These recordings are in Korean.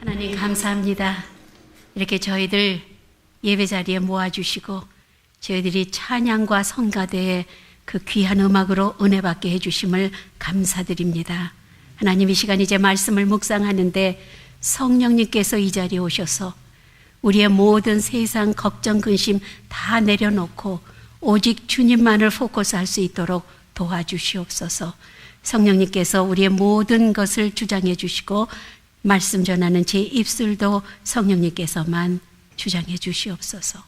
하나님 감사합니다. 이렇게 저희들 예배 자리에 모아주시고 저희들이 찬양과 성가대에 그 귀한 음악으로 은혜 받게 해주심을 감사드립니다. 하나님, 이 시간 이제 말씀을 묵상하는데 성령님께서 이 자리에 오셔서 우리의 모든 세상 걱정 근심 다 내려놓고 오직 주님만을 포커스할 수 있도록 도와주시옵소서. 성령님께서 우리의 모든 것을 주장해 주시고 말씀 전하는 제 입술도 성령님께서만 주장해 주시옵소서.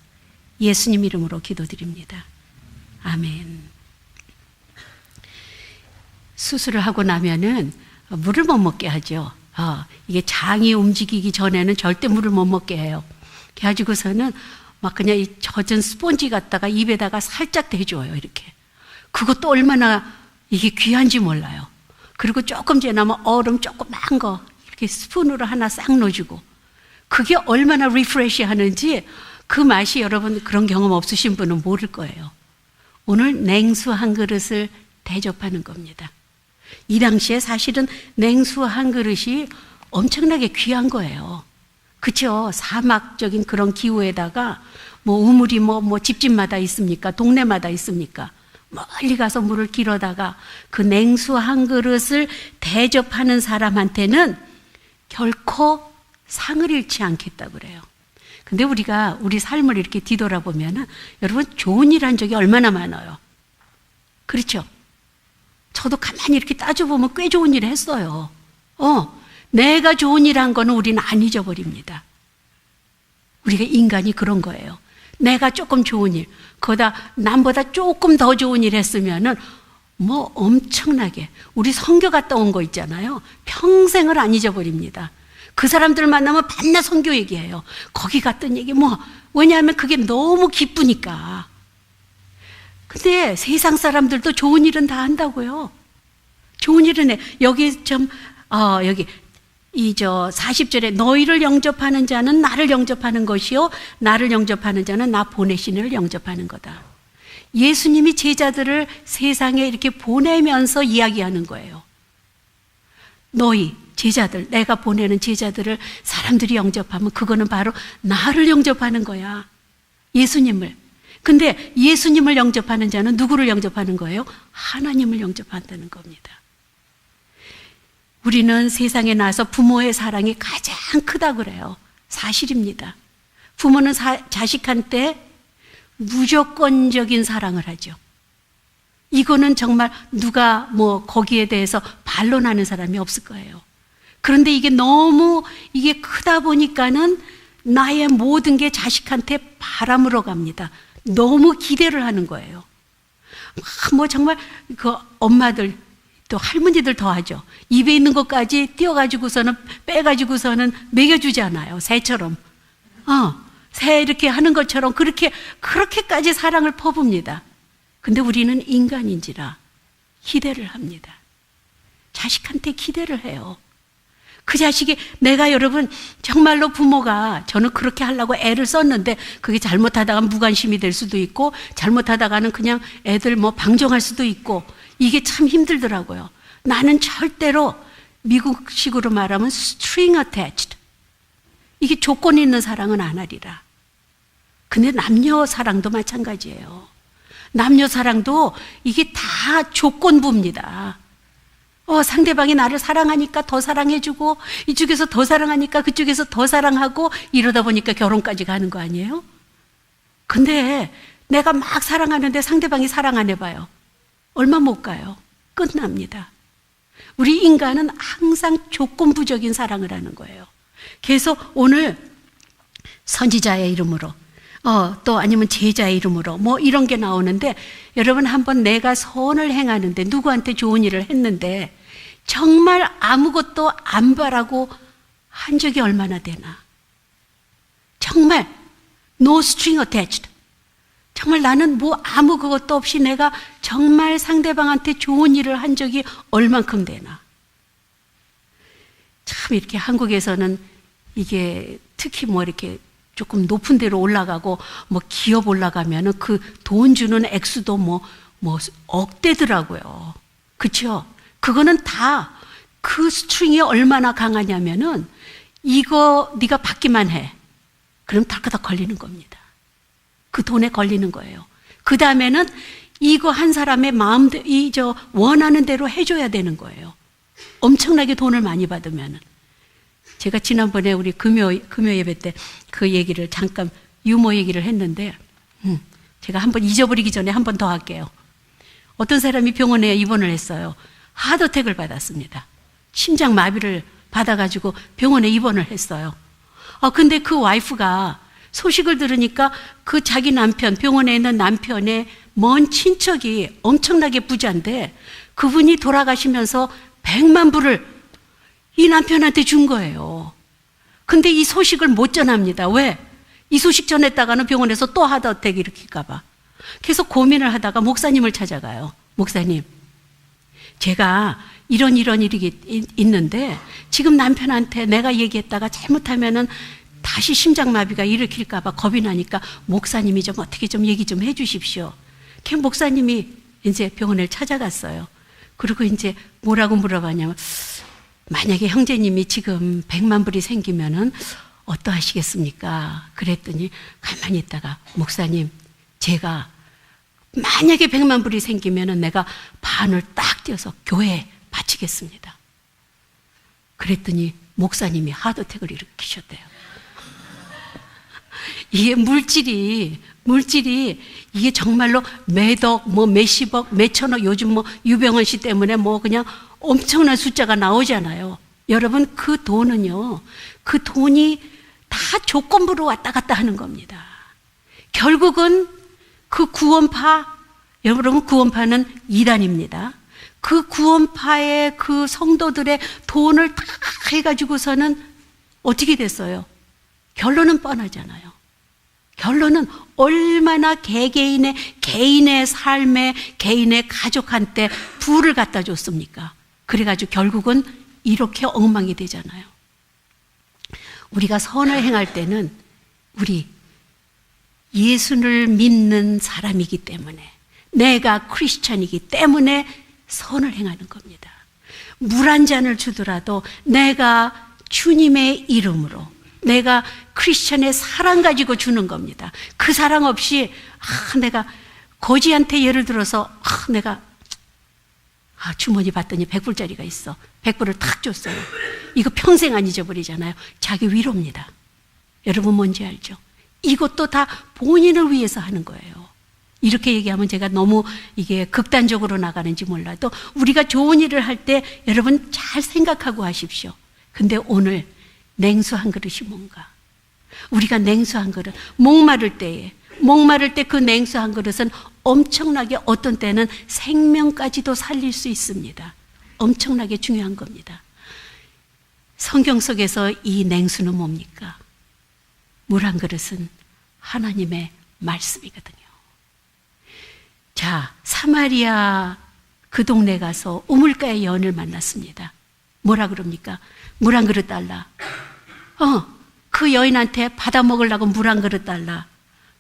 예수님 이름으로 기도드립니다. 아멘. 수술을 하고 나면은 물을 못 먹게 하죠. 이게 장이 움직이기 전에는 절대 물을 못 먹게 해요. 그래가지고서는 막 그냥 이 젖은 스폰지 갖다가 입에다가 살짝 대줘요. 이렇게. 그것도 얼마나 이게 귀한지 몰라요. 그리고 조금 지나면 얼음 조그만 거 이렇게 스푼으로 하나 싹 넣어주고, 그게 얼마나 리프레시 하는지 그 맛이, 여러분 그런 경험 없으신 분은 모를 거예요. 오늘 냉수 한 그릇을 대접하는 겁니다. 이 당시에 사실은 냉수 한 그릇이 엄청나게 귀한 거예요. 그렇죠? 사막적인 그런 기후에다가 우물이 집집마다 있습니까? 동네마다 있습니까? 멀리 가서 물을 길어다가 그 냉수 한 그릇을 대접하는 사람한테는 결코 상을 잃지 않겠다 그래요. 근데 우리가 우리 삶을 이렇게 뒤돌아보면은 여러분, 좋은 일 한 적이 얼마나 많아요. 그렇죠? 저도 가만히 이렇게 따져보면 꽤 좋은 일을 했어요. 내가 좋은 일 한 거는 우리는 안 잊어버립니다. 우리가 인간이 그런 거예요. 내가 조금 좋은 일, 거기다 남보다 조금 더 좋은 일 했으면은 엄청나게, 우리 선교 갔다 온 거 있잖아요. 평생을 안 잊어버립니다. 그 사람들 만나면 밤낮 선교 얘기해요. 거기 갔던 얘기 왜냐하면 그게 너무 기쁘니까. 근데 세상 사람들도 좋은 일은 다 한다고요. 좋은 일은 해. 여기 40절에 너희를 영접하는 자는 나를 영접하는 것이요 나를 영접하는 자는 나 보내신 이를 영접하는 거다. 예수님이 제자들을 세상에 이렇게 보내면서 이야기하는 거예요. 너희 제자들, 내가 보내는 제자들을 사람들이 영접하면 그거는 바로 나를 영접하는 거야. 예수님을. 근데 예수님을 영접하는 자는 누구를 영접하는 거예요? 하나님을 영접한다는 겁니다. 우리는 세상에 나와서 부모의 사랑이 가장 크다 그래요. 사실입니다. 부모는 자식한테 무조건적인 사랑을 하죠. 이거는 정말 누가 거기에 대해서 반론하는 사람이 없을 거예요. 그런데 이게 너무 크다 보니까는 나의 모든 게 자식한테 바람으로 갑니다. 너무 기대를 하는 거예요. 정말 그 엄마들 또 할머니들 더 하죠. 입에 있는 것까지 띄어가지고서는 빼가지고서는 먹여주잖아요. 새처럼. 새 이렇게 하는 것처럼 그렇게까지 사랑을 퍼붓니다. 근데 우리는 인간인지라 기대를 합니다. 자식한테 기대를 해요. 그 자식이, 내가 여러분 정말로 부모가, 저는 그렇게 하려고 애를 썼는데 그게 잘못하다가 무관심이 될 수도 있고 잘못하다가는 그냥 애들 방정할 수도 있고, 이게 참 힘들더라고요. 나는 절대로 미국식으로 말하면 string attached, 이게 조건 있는 사랑은 안 하리라. 근데 남녀 사랑도 마찬가지예요. 남녀 사랑도 이게 다 조건부입니다. 상대방이 나를 사랑하니까 더 사랑해주고, 이쪽에서 더 사랑하니까 그쪽에서 더 사랑하고, 이러다 보니까 결혼까지 가는 거 아니에요? 근데 내가 막 사랑하는데 상대방이 사랑 안 해봐요. 얼마 못 가요. 끝납니다. 우리 인간은 항상 조건부적인 사랑을 하는 거예요. 그래서 오늘 선지자의 이름으로 또 아니면 제자의 이름으로 이런 게 나오는데, 여러분 한번 내가 선을 행하는데, 누구한테 좋은 일을 했는데 정말 아무것도 안 바라고 한 적이 얼마나 되나. 정말 no string attached, 정말 나는 아무 그것도 없이 내가 정말 상대방한테 좋은 일을 한 적이 얼만큼 되나. 참 이렇게 한국에서는 이게 특히 이렇게 조금 높은 데로 올라가고 기업 올라가면은 그 돈 주는 액수도 억대더라고요. 그렇죠? 그거는 다 그 스트링이 얼마나 강하냐면은 이거 네가 받기만 해. 그럼 덜커덕 걸리는 겁니다. 그 돈에 걸리는 거예요. 그 다음에는 이거 한 사람의 마음대로, 원하는 대로 해줘야 되는 거예요. 엄청나게 돈을 많이 받으면은. 제가 지난번에 우리 금요 예배 때 그 얘기를 잠깐 유머 얘기를 했는데, 제가 한번 잊어버리기 전에 한 번 더 할게요. 어떤 사람이 병원에 입원을 했어요. 하드어택을 받았습니다. 심장 마비를 받아가지고 병원에 입원을 했어요. 근데 그 와이프가 소식을 들으니까 그 자기 남편, 병원에 있는 남편의 먼 친척이 엄청나게 부자인데 그분이 돌아가시면서 100만 불을 이 남편한테 준 거예요. 근데 이 소식을 못 전합니다. 왜? 이 소식 전했다가는 병원에서 또 하드어택 일으킬까 봐. 그래서 고민을 하다가 목사님을 찾아가요. 목사님, 제가 이런 일이 있는데 지금 남편한테 내가 얘기했다가 잘못하면은 다시 심장마비가 일으킬까 봐 겁이 나니까 목사님이 좀 어떻게 좀 얘기 좀 해 주십시오. 그 목사님이 이제 병원을 찾아갔어요. 그리고 이제 뭐라고 물어봤냐면, 만약에 형제님이 지금 100만 불이 생기면은 어떠하시겠습니까? 그랬더니 가만히 있다가, 목사님, 제가 만약에 100만 불이 생기면은 내가 반을 딱 떼어서 교회에 바치겠습니다. 그랬더니 목사님이 하드어택을 일으키셨대요. 이게 물질이 이게 정말로 몇억, 몇십억, 몇천억, 요즘 유병헌 씨 때문에 그냥 엄청난 숫자가 나오잖아요. 여러분, 그 돈은요, 그 돈이 다 조건부로 왔다 갔다 하는 겁니다. 결국은 그 구원파, 여러분, 구원파는 이단입니다. 그 구원파의 그 성도들의 돈을 다 해가지고서는 어떻게 됐어요? 결론은 뻔하잖아요. 결론은 얼마나 개인의 삶에, 개인의 가족한테 부를 갖다 줬습니까? 그래가지고 결국은 이렇게 엉망이 되잖아요. 우리가 선을 행할 때는 우리 예수를 믿는 사람이기 때문에, 내가 크리스찬이기 때문에 선을 행하는 겁니다. 물 한 잔을 주더라도 내가 주님의 이름으로, 내가 크리스찬의 사랑 가지고 주는 겁니다. 그 사랑 없이 내가 거지한테 예를 들어서 내가 주머니 봤더니 100불짜리가 있어. 100불을 탁 줬어요. 이거 평생 안 잊어버리잖아요. 자기 위로입니다. 여러분 뭔지 알죠? 이것도 다 본인을 위해서 하는 거예요. 이렇게 얘기하면 제가 너무 이게 극단적으로 나가는지 몰라도 우리가 좋은 일을 할 때 여러분 잘 생각하고 하십시오. 근데 오늘 냉수 한 그릇이 뭔가? 우리가 냉수 한 그릇, 목마를 때 그 냉수 한 그릇은 엄청나게 어떤 때는 생명까지도 살릴 수 있습니다. 엄청나게 중요한 겁니다. 성경 속에서 이 냉수는 뭡니까? 물 한 그릇은 하나님의 말씀이거든요. 자, 사마리아 그 동네 가서 우물가의 여인을 만났습니다. 뭐라 그럽니까? 물 한 그릇 달라. 그 여인한테 받아 먹으려고 물 한 그릇 달라.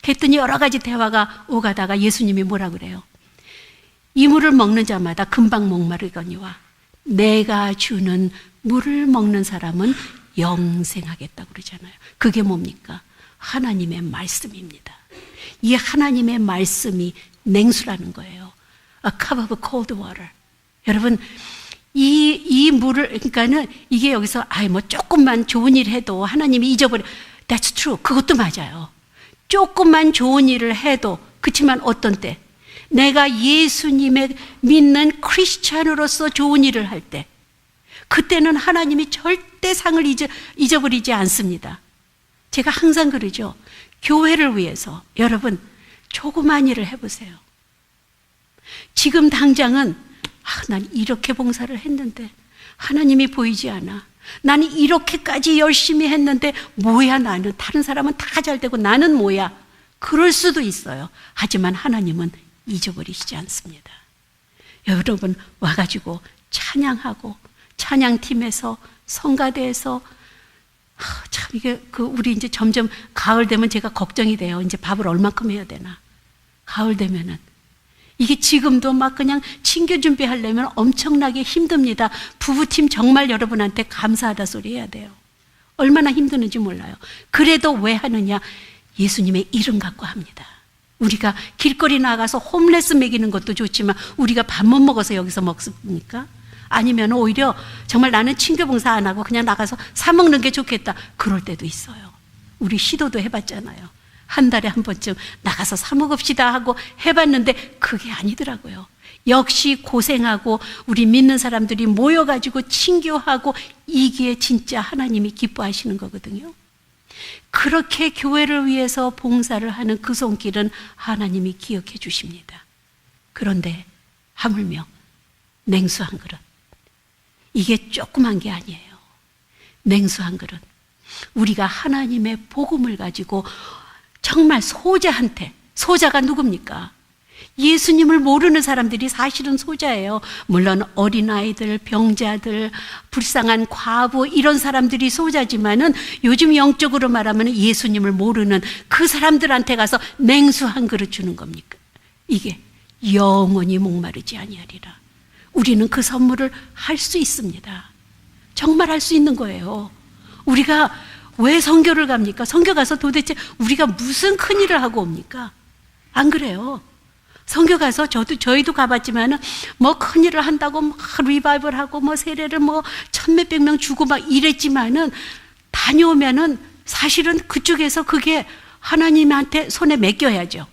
그랬더니 여러 가지 대화가 오가다가 예수님이 뭐라 그래요? 이 물을 먹는 자마다 금방 목마르거니와 내가 주는 물을 먹는 사람은 영생하겠다고 그러잖아요. 그게 뭡니까? 하나님의 말씀입니다. 이 하나님의 말씀이 냉수라는 거예요. A cup of cold water. 여러분, 이 물을, 그러니까는 이게 여기서, 조금만 좋은 일 해도 하나님이 잊어버려. That's true. 그것도 맞아요. 조금만 좋은 일을 해도, 그렇지만 어떤 때, 내가 예수님의 믿는 크리스찬으로서 좋은 일을 할 때, 그때는 하나님이 절대 상을 잊어버리지 않습니다. 제가 항상 그러죠. 교회를 위해서 여러분 조그만 일을 해보세요. 지금 당장은 난 이렇게 봉사를 했는데 하나님이 보이지 않아. 나는 이렇게까지 열심히 했는데 뭐야 나는. 다른 사람은 다 잘 되고 나는 뭐야. 그럴 수도 있어요. 하지만 하나님은 잊어버리시지 않습니다. 여러분 와가지고 찬양하고 찬양팀에서 성가대에서 참 이게 우리 이제 점점 가을 되면 제가 걱정이 돼요. 이제 밥을 얼만큼 해야 되나. 가을 되면은 이게 지금도 막 그냥 친교 준비하려면 엄청나게 힘듭니다. 부부팀 정말 여러분한테 감사하다 소리 해야 돼요. 얼마나 힘드는지 몰라요. 그래도 왜 하느냐? 예수님의 이름 갖고 합니다. 우리가 길거리 나가서 홈레스 먹이는 것도 좋지만 우리가 밥 못 먹어서 여기서 먹습니까? 아니면 오히려 정말 나는 친교봉사 안 하고 그냥 나가서 사 먹는 게 좋겠다. 그럴 때도 있어요. 우리 시도도 해봤잖아요. 한 달에 한 번쯤 나가서 사 먹읍시다 하고 해봤는데 그게 아니더라고요. 역시 고생하고 우리 믿는 사람들이 모여가지고 친교하고 이게 진짜 하나님이 기뻐하시는 거거든요. 그렇게 교회를 위해서 봉사를 하는 그 손길은 하나님이 기억해 주십니다. 그런데 하물며 냉수 한 그릇, 이게 조그만 게 아니에요. 냉수 한 그릇, 우리가 하나님의 복음을 가지고 정말 소자한테, 소자가 누굽니까? 예수님을 모르는 사람들이 사실은 소자예요. 물론 어린아이들, 병자들, 불쌍한 과부 이런 사람들이 소자지만은 요즘 영적으로 말하면 예수님을 모르는 그 사람들한테 가서 냉수 한 그릇 주는 겁니까? 이게 영원히 목마르지 아니하리라. 우리는 그 선물을 할 수 있습니다. 정말 할 수 있는 거예요. 우리가 왜 선교를 갑니까? 선교 가서 도대체 우리가 무슨 큰일을 하고 옵니까? 안 그래요? 선교 가서 저희도 가봤지만은 뭐 큰일을 한다고 막 리바이벌 하고 뭐 세례를 뭐 천몇백 명 주고 막 이랬지만은 다녀오면은 사실은 그쪽에서 그게 하나님한테 손에 맡겨야죠.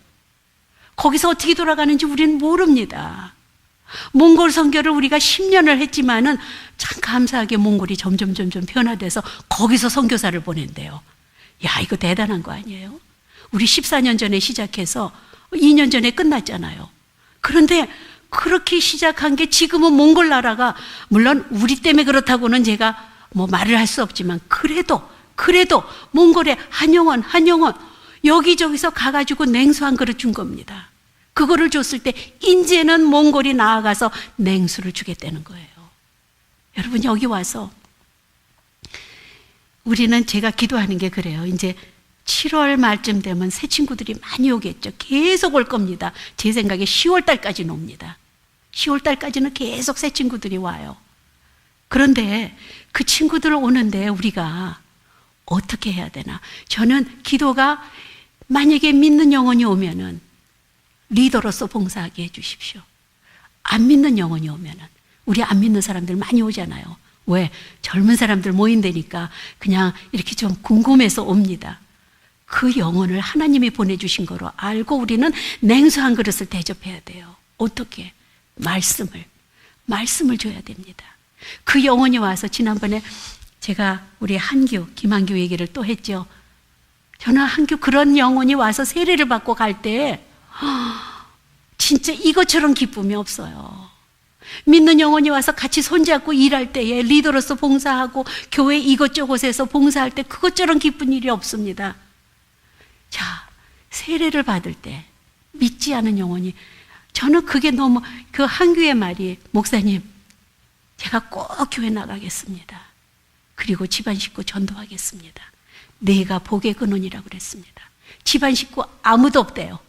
거기서 어떻게 돌아가는지 우리는 모릅니다. 몽골 선교를 우리가 10년을 했지만은 참 감사하게 몽골이 점점 변화돼서 거기서 선교사를 보낸대요. 야, 이거 대단한 거 아니에요? 우리 14년 전에 시작해서 2년 전에 끝났잖아요. 그런데 그렇게 시작한 게 지금은 몽골 나라가, 물론 우리 때문에 그렇다고는 제가 뭐 말을 할 수 없지만 그래도 몽골의 한영원 여기저기서 가가지고 냉수 한 그릇 준 겁니다. 그거를 줬을 때 이제는 몽골이 나아가서 냉수를 주겠다는 거예요. 여러분, 여기 와서 우리는, 제가 기도하는 게 그래요. 이제 7월 말쯤 되면 새 친구들이 많이 오겠죠. 계속 올 겁니다. 제 생각에 10월 달까지는 옵니다. 10월 달까지는 계속 새 친구들이 와요. 그런데 그 친구들 오는데 우리가 어떻게 해야 되나? 저는 기도가, 만약에 믿는 영혼이 오면은 리더로서 봉사하게 해 주십시오. 안 믿는 영혼이 오면은, 우리 안 믿는 사람들 많이 오잖아요. 왜? 젊은 사람들 모인다니까 그냥 이렇게 좀 궁금해서 옵니다. 그 영혼을 하나님이 보내주신 거로 알고 우리는 냉수 한 그릇을 대접해야 돼요. 어떻게? 말씀을 줘야 됩니다. 그 영혼이 와서, 지난번에 제가 우리 한규, 김한규 얘기를 또 했죠. 저는 한규, 그런 영혼이 와서 세례를 받고 갈 때 진짜 이것처럼 기쁨이 없어요. 믿는 영혼이 와서 같이 손잡고 일할 때에, 리더로서 봉사하고 교회 이것저것에서 봉사할 때 그것처럼 기쁜 일이 없습니다. 자, 세례를 받을 때 믿지 않은 영혼이, 저는 그게 너무, 그 한규의 말이, 목사님, 제가 꼭 교회 나가겠습니다. 그리고 집안 식구 전도하겠습니다. 내가 복의 근원이라고 그랬습니다. 집안 식구 아무도 없대요.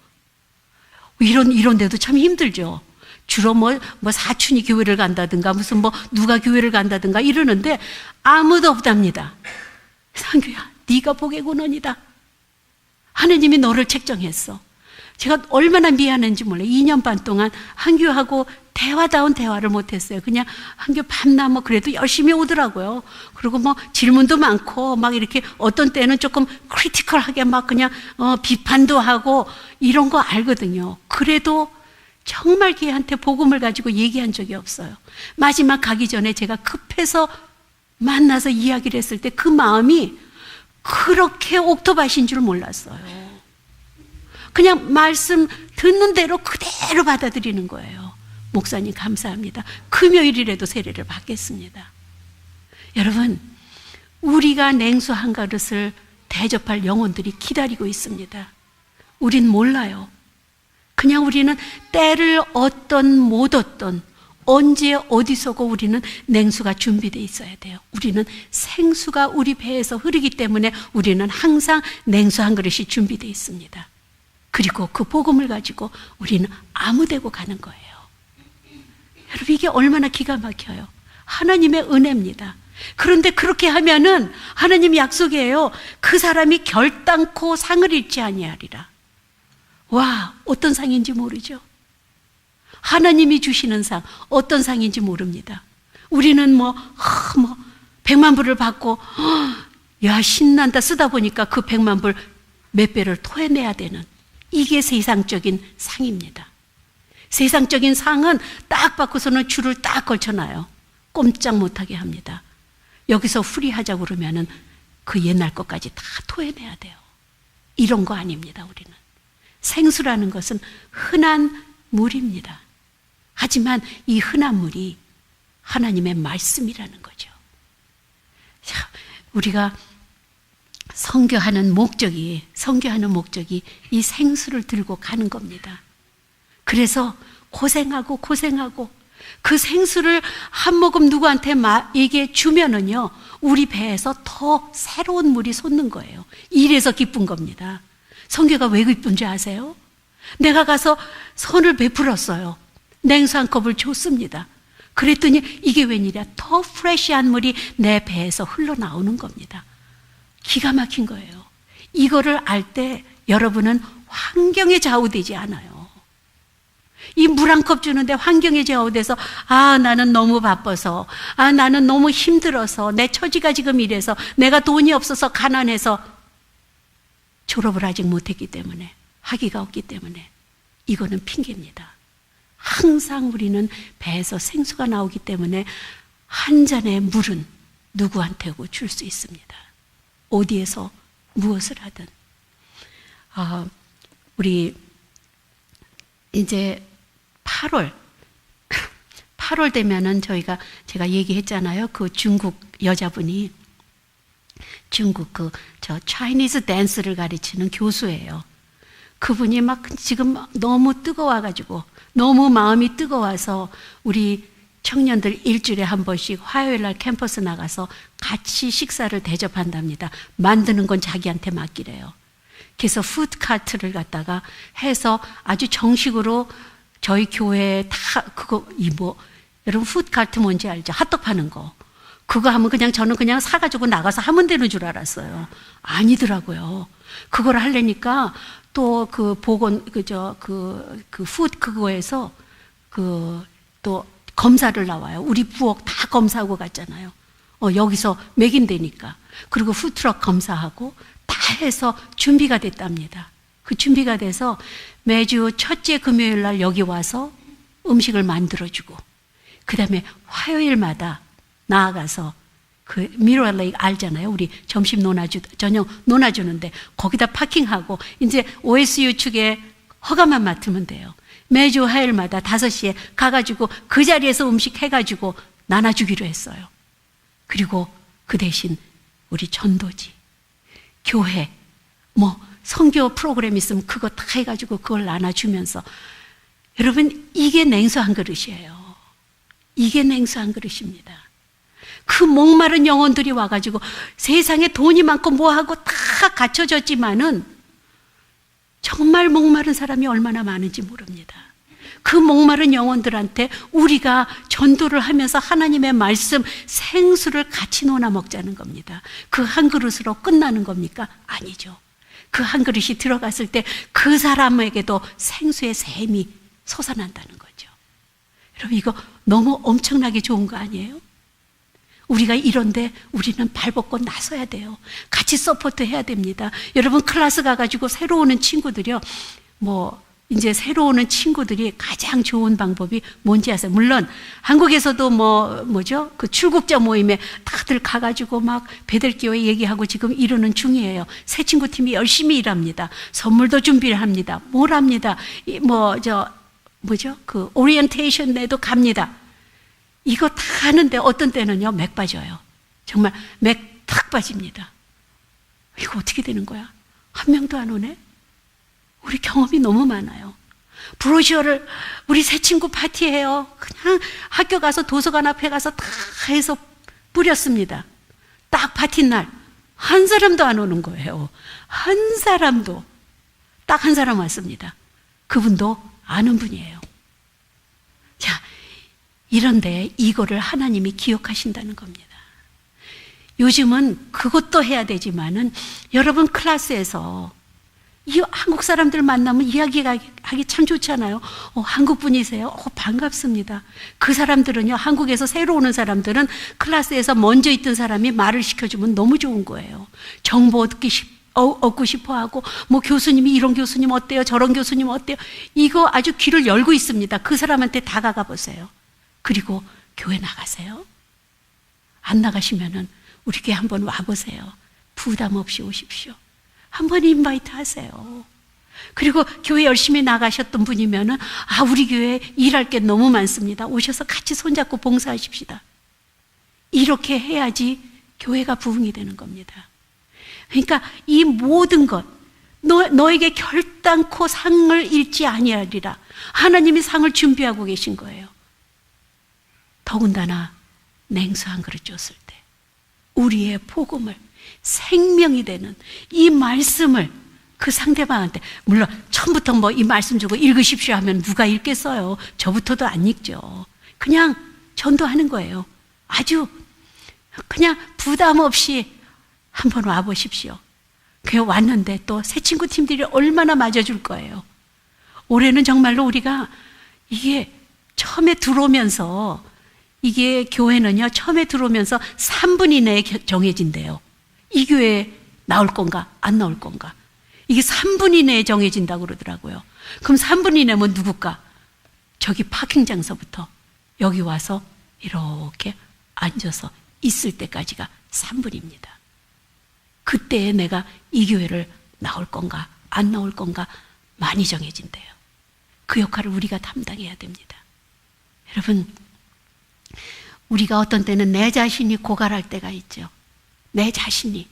이런 데도 참 힘들죠. 주로 뭐 사촌이 교회를 간다든가 무슨 뭐 누가 교회를 간다든가 이러는데 아무도 없답니다. 한규야, 네가 복의 근원이다. 하느님이 너를 책정했어. 제가 얼마나 미안한지 몰라요. 2년 반 동안 한규하고 대화다운 대화를 못했어요. 그냥 한규 밤낮 뭐 그래도 열심히 오더라고요. 그리고 뭐 질문도 많고 막 이렇게 어떤 때는 조금 크리티컬하게 막 그냥 비판도 하고 이런 거 알거든요. 그래도 정말 걔한테 복음을 가지고 얘기한 적이 없어요. 마지막 가기 전에 제가 급해서 만나서 이야기를 했을 때 그 마음이 그렇게 옥토밭인 줄 몰랐어요. 그냥 말씀 듣는 대로 그대로 받아들이는 거예요. 목사님 감사합니다. 금요일이라도 세례를 받겠습니다. 여러분, 우리가 냉수 한 그릇을 대접할 영혼들이 기다리고 있습니다. 우린 몰라요. 그냥 우리는 때를 얻던 못 얻던 언제 어디서고 우리는 냉수가 준비되어 있어야 돼요. 우리는 생수가 우리 배에서 흐르기 때문에 우리는 항상 냉수 한 그릇이 준비되어 있습니다. 그리고 그 복음을 가지고 우리는 아무 데고 가는 거예요. 여러분, 이게 얼마나 기가 막혀요. 하나님의 은혜입니다. 그런데 그렇게 하면은 하나님 약속이에요. 그 사람이 결단코 상을 잃지 아니하리라. 와, 어떤 상인지 모르죠. 하나님이 주시는 상, 어떤 상인지 모릅니다. 우리는 100만 불을 받고 야, 신난다 쓰다 보니까 그 100만 불 몇 배를 토해내야 되는, 이게 세상적인 상입니다. 세상적인 상은 딱 받고서는 줄을 딱 걸쳐놔요. 꼼짝 못하게 합니다. 여기서 후리하자고 그러면은 그 옛날 것까지 다 토해내야 돼요. 이런 거 아닙니다, 우리는. 생수라는 것은 흔한 물입니다. 하지만 이 흔한 물이 하나님의 말씀이라는 거죠. 자, 우리가 선교하는 목적이 이 생수를 들고 가는 겁니다. 그래서 고생하고 그 생수를 한 모금 누구한테 이게 주면은요, 우리 배에서 더 새로운 물이 솟는 거예요. 이래서 기쁜 겁니다. 선교가 왜 기쁜지 아세요? 내가 가서 선을 베풀었어요. 냉수 한 컵을 줬습니다. 그랬더니 이게 웬일이야? 더 프레시한 물이 내 배에서 흘러나오는 겁니다. 기가 막힌 거예요. 이거를 알 때 여러분은 환경에 좌우되지 않아요. 이 물 한 컵 주는데 환경에 좌우돼서 나는 너무 바빠서, 나는 너무 힘들어서, 내 처지가 지금 이래서, 내가 돈이 없어서 가난해서, 졸업을 아직 못했기 때문에, 학위가 없기 때문에, 이거는 핑계입니다. 항상 우리는 배에서 생수가 나오기 때문에 한 잔의 물은 누구한테고 줄 수 있습니다. 어디에서 무엇을 하든. 우리 이제 8월 되면은 제가 얘기했잖아요. 그 중국 여자분이 중국 차이니즈 댄스를 가르치는 교수예요. 그분이 지금 너무 뜨거워가지고, 너무 마음이 뜨거워서 우리 청년들 일주일에 한 번씩 화요일 날 캠퍼스 나가서 같이 식사를 대접한답니다. 만드는 건 자기한테 맡기래요. 그래서 푸드카트를 갖다가 해서 아주 정식으로 저희 교회에 다 여러분 푸드카트 뭔지 알죠? 핫도그 파는 거. 그거 하면 저는 그냥 사가지고 나가서 하면 되는 줄 알았어요. 아니더라고요. 그걸 하려니까 또 푸드 그거에서 또 검사를 나와요. 우리 부엌 다 검사하고 갔잖아요. 여기서 먹인다니까. 그리고 푸드트럭 검사하고 다 해서 준비가 됐답니다. 그 준비가 돼서 매주 첫째 금요일 날 여기 와서 음식을 만들어주고, 그 다음에 화요일마다 나아가서 그 미러레이크 알잖아요. 우리 점심 저녁 논아주는데 거기다 파킹하고 이제 OSU 측에 허가만 맡으면 돼요. 매주 화요일마다 5시에 가가지고 그 자리에서 음식 해가지고 나눠주기로 했어요. 그리고 그 대신 우리 전도지, 교회, 선교 프로그램 있으면 그거 다 해가지고 그걸 나눠주면서, 여러분 이게 냉수 한 그릇이에요. 이게 냉수 한 그릇입니다. 그 목마른 영혼들이 와가지고 세상에 돈이 많고 뭐하고 다 갖춰졌지만은 정말 목마른 사람이 얼마나 많은지 모릅니다. 그 목마른 영혼들한테 우리가 전도를 하면서 하나님의 말씀, 생수를 같이 나눠 먹자는 겁니다. 그 한 그릇으로 끝나는 겁니까? 아니죠. 그 한 그릇이 들어갔을 때 그 사람에게도 생수의 샘이 솟아난다는 거죠. 여러분 이거 너무 엄청나게 좋은 거 아니에요? 우리가 이런데 우리는 발벗고 나서야 돼요. 같이 서포트 해야 됩니다. 여러분 클래스 가가지고 새로 오는 친구들이요, 이제 새로 오는 친구들이 가장 좋은 방법이 뭔지 아세요? 물론 한국에서도 그 출국자 모임에 다들 가가지고 베들교회 얘기하고 지금 이러는 중이에요. 새 친구 팀이 열심히 일합니다. 선물도 준비를 합니다. 뭘 합니다. 그 오리엔테이션에도 갑니다. 이거 다 하는데 어떤 때는요, 맥 빠져요. 정말 맥 탁 빠집니다. 이거 어떻게 되는 거야? 한 명도 안 오네? 우리 경험이 너무 많아요. 브로셔를 우리 새 친구 파티해요. 그냥 학교 가서 도서관 앞에 가서 다 해서 뿌렸습니다. 딱 파티 날 한 사람도 안 오는 거예요. 한 사람도. 딱 한 사람 왔습니다. 그분도 아는 분이에요. 자, 이런데 이거를 하나님이 기억하신다는 겁니다. 요즘은 그것도 해야 되지만은 여러분 클래스에서 이 한국 사람들 만나면 이야기하기 참 좋잖아요. 한국 분이세요? 반갑습니다. 그 사람들은요, 한국에서 새로 오는 사람들은 클래스에서 먼저 있던 사람이 말을 시켜주면 너무 좋은 거예요. 정보 얻고 싶어 하고, 뭐 교수님이 이런 교수님 어때요? 저런 교수님 어때요? 이거 아주 귀를 열고 있습니다. 그 사람한테 다가가 보세요. 그리고 교회 나가세요. 안 나가시면은 우리 교회 한번 와보세요. 부담 없이 오십시오. 한번 인바이트 하세요. 그리고 교회 열심히 나가셨던 분이면은 우리 교회 일할 게 너무 많습니다. 오셔서 같이 손잡고 봉사하십시다. 이렇게 해야지 교회가 부흥이 되는 겁니다. 그러니까 이 모든 것, 너에게 결단코 상을 잃지 아니하리라. 하나님이 상을 준비하고 계신 거예요. 더군다나 냉수 한 그릇 줬을 때 우리의 복음을, 생명이 되는 이 말씀을 그 상대방한테, 물론 처음부터 뭐 이 말씀 주고 읽으십시오 하면 누가 읽겠어요? 저부터도 안 읽죠. 그냥 전도하는 거예요. 아주 그냥 부담 없이 한번 와보십시오. 그래 왔는데 또 새 친구 팀들이 얼마나 맞아줄 거예요. 올해는 정말로 우리가 이게 처음에 들어오면서, 이게 교회는요, 처음에 들어오면서 3분 이내에 정해진대요. 이 교회에 나올 건가 안 나올 건가, 이게 3분 이내에 정해진다고 그러더라고요. 그럼 3분 이내면 누굴까? 저기 파킹 장소부터 여기 와서 이렇게 앉아서 있을 때까지가 3분입니다. 그때에 내가 이 교회를 나올 건가 안 나올 건가 많이 정해진대요. 그 역할을 우리가 담당해야 됩니다. 여러분, 우리가 어떤 때는 내 자신이 고갈할 때가 있죠. 내 자신이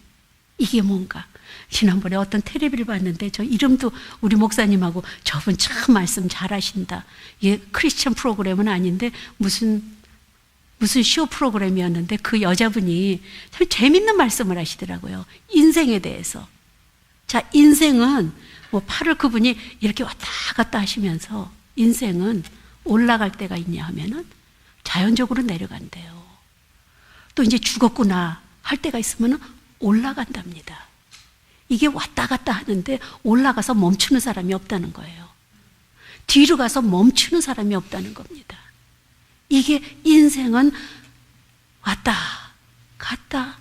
이게 뭔가. 지난번에 어떤 텔레비를 봤는데 저 이름도 우리 목사님하고, 저분 참 말씀 잘하신다. 이게 크리스천 프로그램은 아닌데 무슨 쇼 프로그램이었는데 그 여자분이 참 재밌는 말씀을 하시더라고요. 인생에 대해서. 자, 인생은 뭐 팔을 그분이 이렇게 왔다 갔다 하시면서, 인생은 올라갈 때가 있냐 하면은 자연적으로 내려간대요. 또 이제 죽었구나 할 때가 있으면 올라간답니다. 이게 왔다 갔다 하는데 올라가서 멈추는 사람이 없다는 거예요. 뒤로 가서 멈추는 사람이 없다는 겁니다. 이게 인생은 왔다 갔다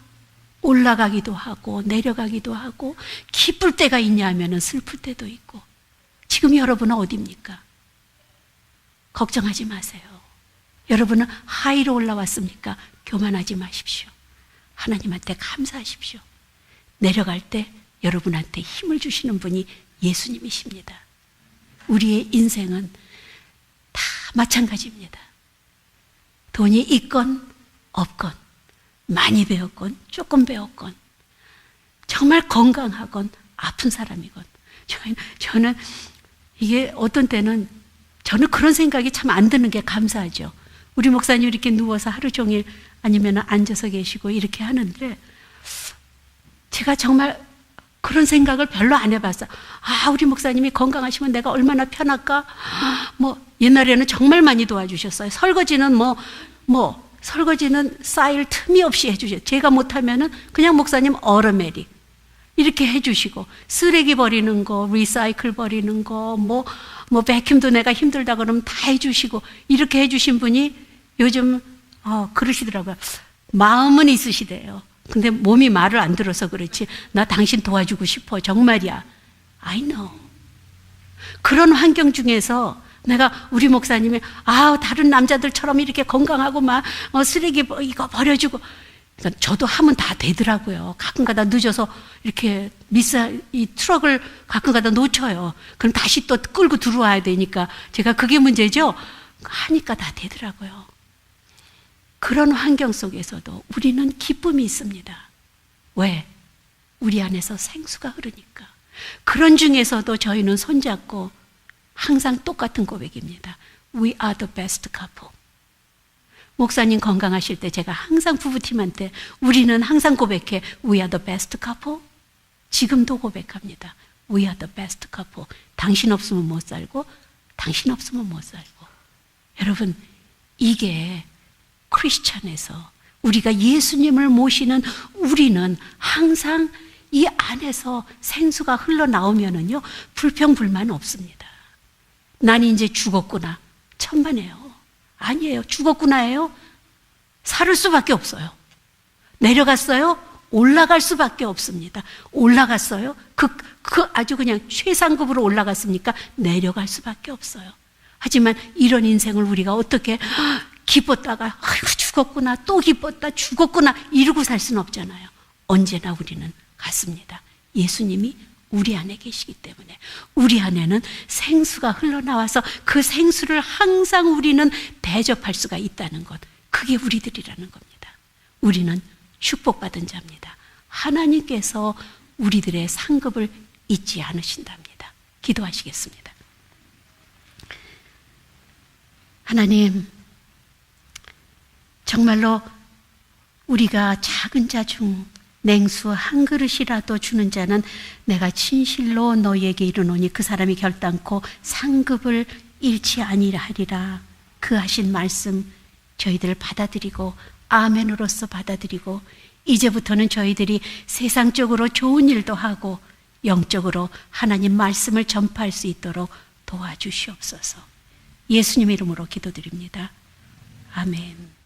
올라가기도 하고 내려가기도 하고, 기쁠 때가 있냐 하면 슬플 때도 있고. 지금 여러분은 어디입니까? 걱정하지 마세요. 여러분은 하이로 올라왔습니까? 교만하지 마십시오. 하나님한테 감사하십시오. 내려갈 때 여러분한테 힘을 주시는 분이 예수님이십니다. 우리의 인생은 다 마찬가지입니다. 돈이 있건 없건, 많이 배웠건 조금 배웠건, 정말 건강하건 아픈 사람이건, 저는 이게 어떤 때는 저는 그런 생각이 참 안 드는 게 감사하죠. 우리 목사님 이렇게 누워서 하루 종일 아니면 앉아서 계시고 이렇게 하는데, 제가 정말 그런 생각을 별로 안 해봤어요. 우리 목사님이 건강하시면 내가 얼마나 편할까? 뭐 옛날에는 정말 많이 도와주셨어요. 설거지는 설거지는 쌓일 틈이 없이 해주셨어요. 제가 못하면은 그냥 목사님 얼어메리 이렇게 해주시고, 쓰레기 버리는 거, 리사이클 버리는 거, 뭐 베큐음도 내가 힘들다 그러면 다 해주시고, 이렇게 해주신 분이 요즘 그러시더라고요. 마음은 있으시대요. 근데 몸이 말을 안 들어서 그렇지, 나 당신 도와주고 싶어, 정말이야. I know. 그런 환경 중에서 내가 우리 목사님이 다른 남자들처럼 이렇게 건강하고 막 쓰레기 이거 버려주고, 그러니까 저도 하면 다 되더라고요. 가끔가다 늦어서 이렇게 이 트럭을 가끔가다 놓쳐요. 그럼 다시 또 끌고 들어와야 되니까 제가 그게 문제죠. 하니까 다 되더라고요. 그런 환경 속에서도 우리는 기쁨이 있습니다. 왜? 우리 안에서 생수가 흐르니까. 그런 중에서도 저희는 손잡고 항상 똑같은 고백입니다. We are the best couple. 목사님 건강하실 때 제가 항상 부부팀한테 우리는 항상 고백해. We are the best couple. 지금도 고백합니다. We are the best couple. 당신 없으면 못 살고, 당신 없으면 못 살고. 여러분, 이게 크리스찬에서 우리가 예수님을 모시는 우리는 항상 이 안에서 생수가 흘러나오면은요, 불평불만 없습니다. 난 이제 죽었구나. 천만에요. 아니에요. 죽었구나예요. 살을 수밖에 없어요. 내려갔어요. 올라갈 수밖에 없습니다. 올라갔어요. 아주 그냥 최상급으로 올라갔습니까? 내려갈 수밖에 없어요. 하지만 이런 인생을 우리가 어떻게 기뻤다가 아이고 죽었구나, 또 기뻤다, 죽었구나 이러고 살 수는 없잖아요. 언제나 우리는 같습니다. 예수님이 우리 안에 계시기 때문에 우리 안에는 생수가 흘러나와서 그 생수를 항상 우리는 대접할 수가 있다는 것, 그게 우리들이라는 겁니다. 우리는 축복받은 자입니다. 하나님께서 우리들의 상급을 잊지 않으신답니다. 기도하시겠습니다. 하나님, 정말로 우리가 작은 자 중 냉수 한 그릇이라도 주는 자는 내가 진실로 너희에게 이르노니 그 사람이 결단코 상급을 잃지 아니하리라. 그 하신 말씀 저희들 받아들이고 아멘으로서 받아들이고 이제부터는 저희들이 세상적으로 좋은 일도 하고 영적으로 하나님 말씀을 전파할 수 있도록 도와주시옵소서. 예수님 이름으로 기도드립니다. 아멘.